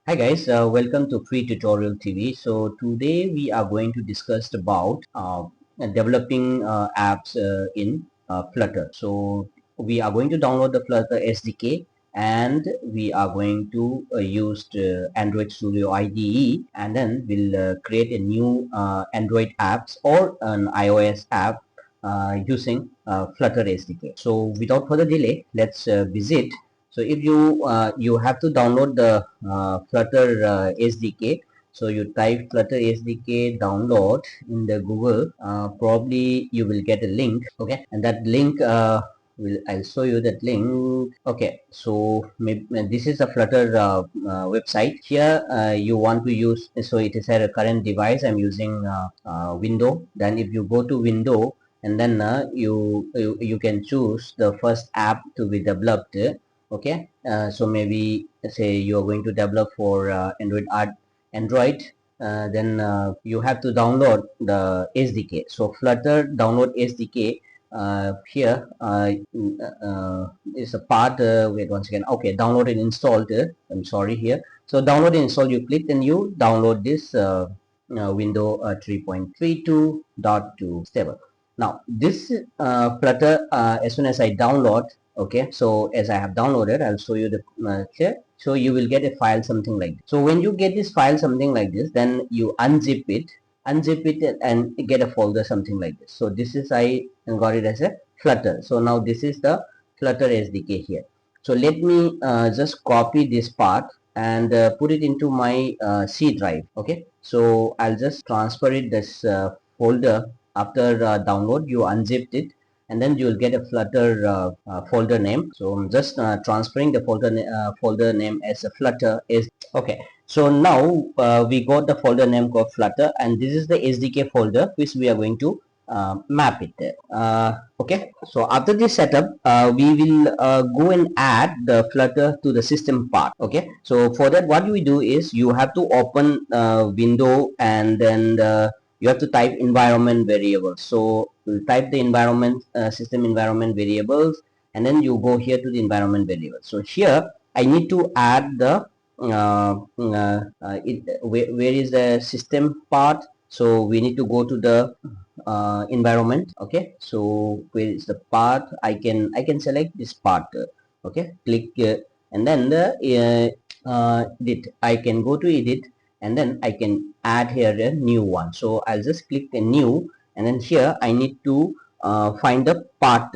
Hi guys, welcome to Free Tutorial TV. So today we are going to discuss about developing apps in Flutter. So we are going to download the Flutter SDK and we are going to use the Android Studio IDE, and then we'll create a new Android apps or an iOS app using Flutter SDK. So without further delay, let's visit. So if you have to download the Flutter SDK. So you type Flutter SDK download in the Google. Probably you will get a link. Okay, and that link I'll show you that link. Okay, so maybe, this is a Flutter website. Here you want to use. So it is at a current device. I'm using Window. Then if you go to Window, and then you can choose the first app to be developed. Okay, so maybe say you are going to develop for Android, then you have to download the SDK. So Flutter download SDK. Here is a part. Wait once again. Okay, download and installed. I'm sorry here. So download and install. You click and you download this window 3.32.2 stable. Now this Flutter, as soon as I download, okay, so as I have downloaded, I'll show you the here. So you will get a file something like this. So when you get this file something like this, then you unzip it and get a folder something like this. So this is, I got it as a Flutter. So now this is the Flutter SDK here. So let me just copy this part and put it into my C drive. Okay, so I'll just transfer it this folder. After download, you unzipped it, and then you'll get a Flutter folder name. So I'm just transferring the folder name as a Flutter is. Okay, so now we got the folder name called Flutter, and this is the SDK folder which we are going to map it there. Okay, so after this setup, we will go and add the Flutter to the system part. Okay, so for that, what we do is you have to open window, and then you have to type environment variables. So we'll type the environment system environment variables, and then you go here to the environment variables. So here I need to add the where is the system part. So we need to go to the environment. Okay, so where is the part? I can select this part. Okay, click and then the edit. I can go to edit, and then I can add here a new one. So I'll just click the new, and then here I need to find the part.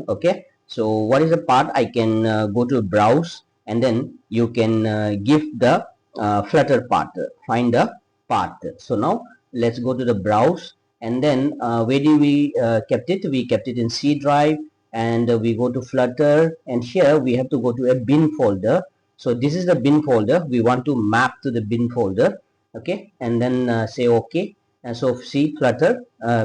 Okay, so what is the part? I can go to browse, and then you can give the Flutter part, find the part. So now let's go to the browse, and then where do we kept it? We kept it in C drive, and we go to Flutter, and here we have to go to a bin folder. So this is the bin folder. We want to map to the bin folder. Okay, and then say OK, and so see Flutter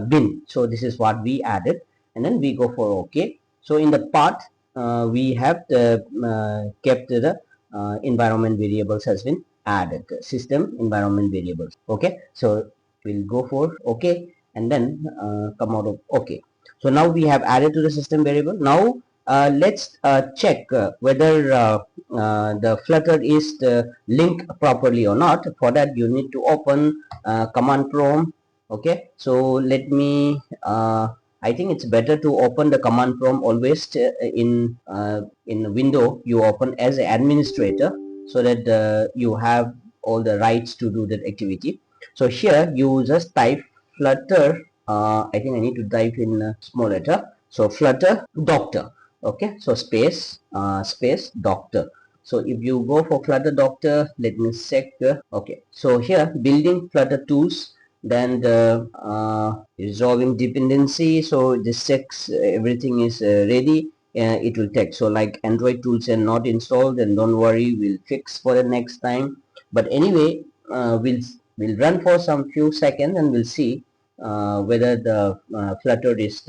bin. So this is what we added, and then we go for OK. So in the part we have kept the environment variables has been added, system environment variables. Okay, so we'll go for OK, and then come out of OK. So now we have added to the system variable. Now let's check whether the Flutter is linked properly or not. For that, you need to open command prompt. Okay, so let me I think it's better to open the command prompt always in window. You open as an administrator, so that you have all the rights to do that activity. So here you just type Flutter. I think I need to type in small letter. So Flutter doctor. Okay, so space space doctor. So if you go for Flutter doctor, let me check. Okay, so here building Flutter tools, then the resolving dependency. So this checks everything is ready. It will take. So like Android tools are not installed, and don't worry, we'll fix for the next time. But anyway, we'll run for some few seconds, and we'll see whether the Flutter is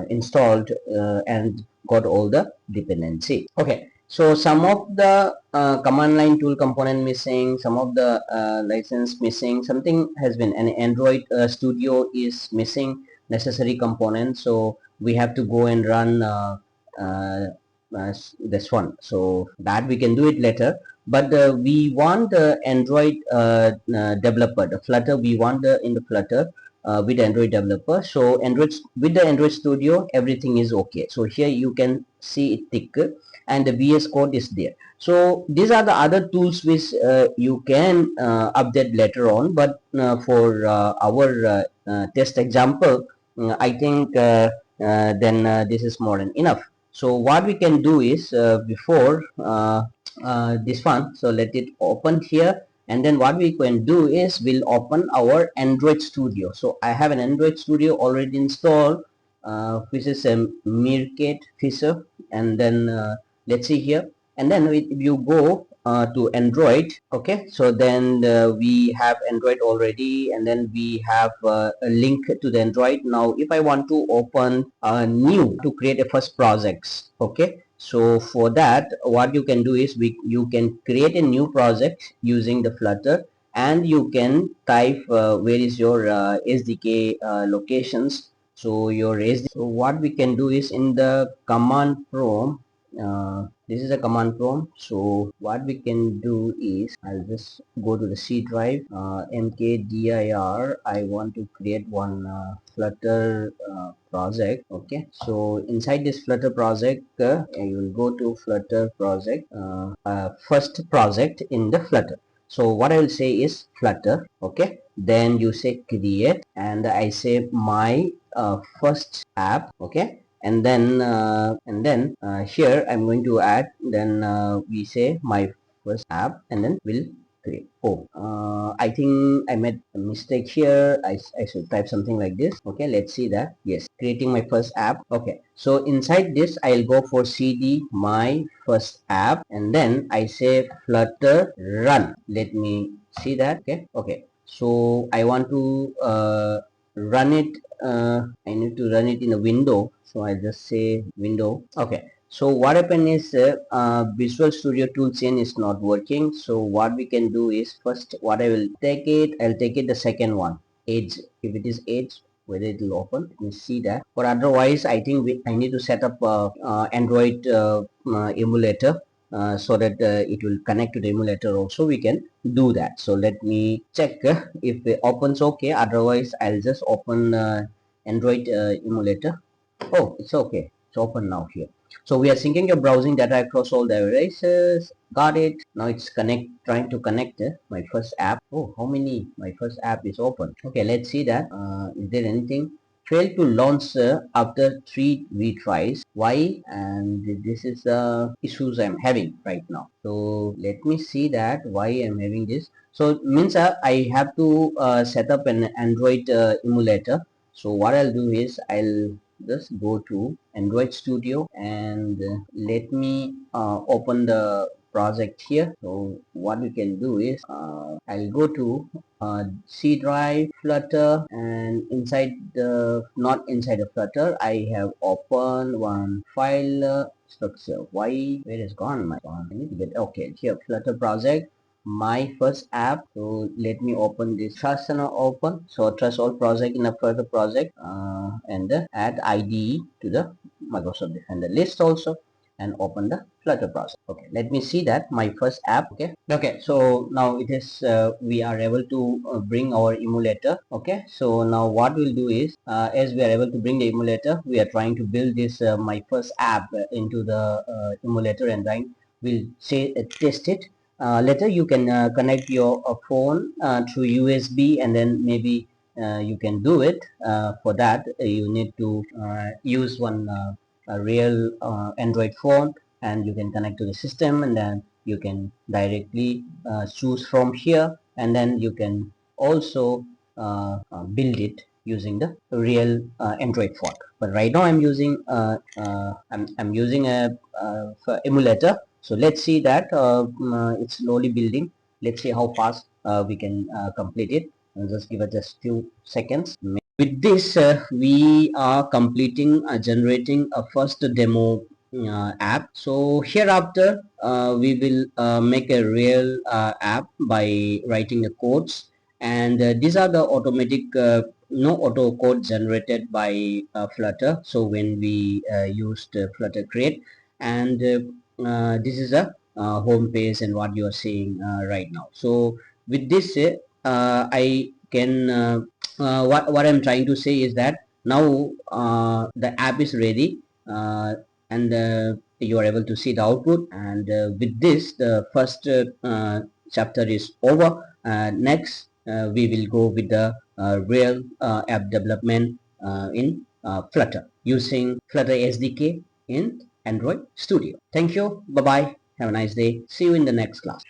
installed and got all the dependency. Okay, so some of the command line tool component missing, some of the license missing, something has been, an Android Studio is missing necessary components. So we have to go and run this one. So that we can do it later, but we want the Android developer, the Flutter, we want in the Flutter with Android developer. So Android, with the Android Studio, everything is okay. So here you can see it tick, and the VS Code is there. So these are the other tools which you can update later on, but for our test example, I think then this is more than enough. So what we can do is before this one, so let it open here, and then what we can do is we'll open our Android Studio. So I have an Android Studio already installed, which is a Meerkat Fisher, and then let's see here, and then if you go to Android, okay, so then we have Android already, and then we have a link to the Android. Now if I want to open a new to create a first projects, okay, so for that what you can do is you can create a new project using the Flutter, and you can type where is your SDK locations. So your SDK, so what we can do is in the command prompt, this is a command prompt. So what we can do is I'll just go to the C drive, mkdir. I want to create one Flutter project. Okay, so inside this Flutter project, you will go to Flutter project, first project in the Flutter. So what I will say is Flutter. Okay, then you say create, and I say my first app. Okay, and then here I'm going to add, then we say my first app, and then we'll create. Oh, I think I made a mistake here. I should type something like this. Okay, let's see that. Yes, creating my first app. Okay, so inside this I'll go for cd my first app, and then I say Flutter run. Let me see that. Okay, so I want to run it. I need to run it in a window, so I just say window. Okay, so what happened is Visual Studio toolchain is not working. So what we can do is, first what I'll take it the second one, Edge. If it is Edge, whether it will open, let me see that. But otherwise I think I need to set up Android emulator, so that it will connect to the emulator also. We can do that. So let me check if it opens. Okay, otherwise I'll just open Android emulator. Oh, it's okay, it's open now here. So we are syncing your browsing data across all the devices. Got it. Now it's trying to connect my first app. Oh, how many? My first app is open. Okay, let's see that. Is there anything? Failed to launch after 3 retries. Why? And this is the issues I'm having right now. So let me see that why I'm having this. So it means I have to set up an Android emulator. So what I'll do is I'll just go to Android Studio, and let me open the project here. So what we can do is I'll go to C drive, Flutter, and inside the, not inside the Flutter, I have opened one file structure. Why, where is gone my one? I need to get, okay, here Flutter project, my first app. So let me open this trust and open. So trust all project in a Flutter project, and add IDE to the Microsoft Defender list also, and open the Flutter project. Okay, let me see that my first app. Okay, so now it is we are able to bring our emulator. Okay, so now what we'll do is as we are able to bring the emulator, we are trying to build this my first app into the emulator, and then we'll say test it. Later you can connect your phone through USB, and then maybe you can do it. For that you need to use one a real Android phone, and you can connect to the system, and then you can directly choose from here, and then you can also build it using the real Android phone. But right now I'm using I'm using a emulator. So let's see that it's slowly building. Let's see how fast we can complete it. I'll just give it just few seconds. With this we are completing generating a first demo app. So hereafter we will make a real app by writing the codes, and these are the automatic no auto code generated by Flutter. So when we used Flutter create, and this is a home page and what you are seeing right now. So with this I can what I'm trying to say is that now the app is ready, and you are able to see the output, and with this the first chapter is over. Next we will go with the real app development in Flutter using Flutter SDK in Android Studio. Thank you. Bye bye. Have a nice day. See you in the next class.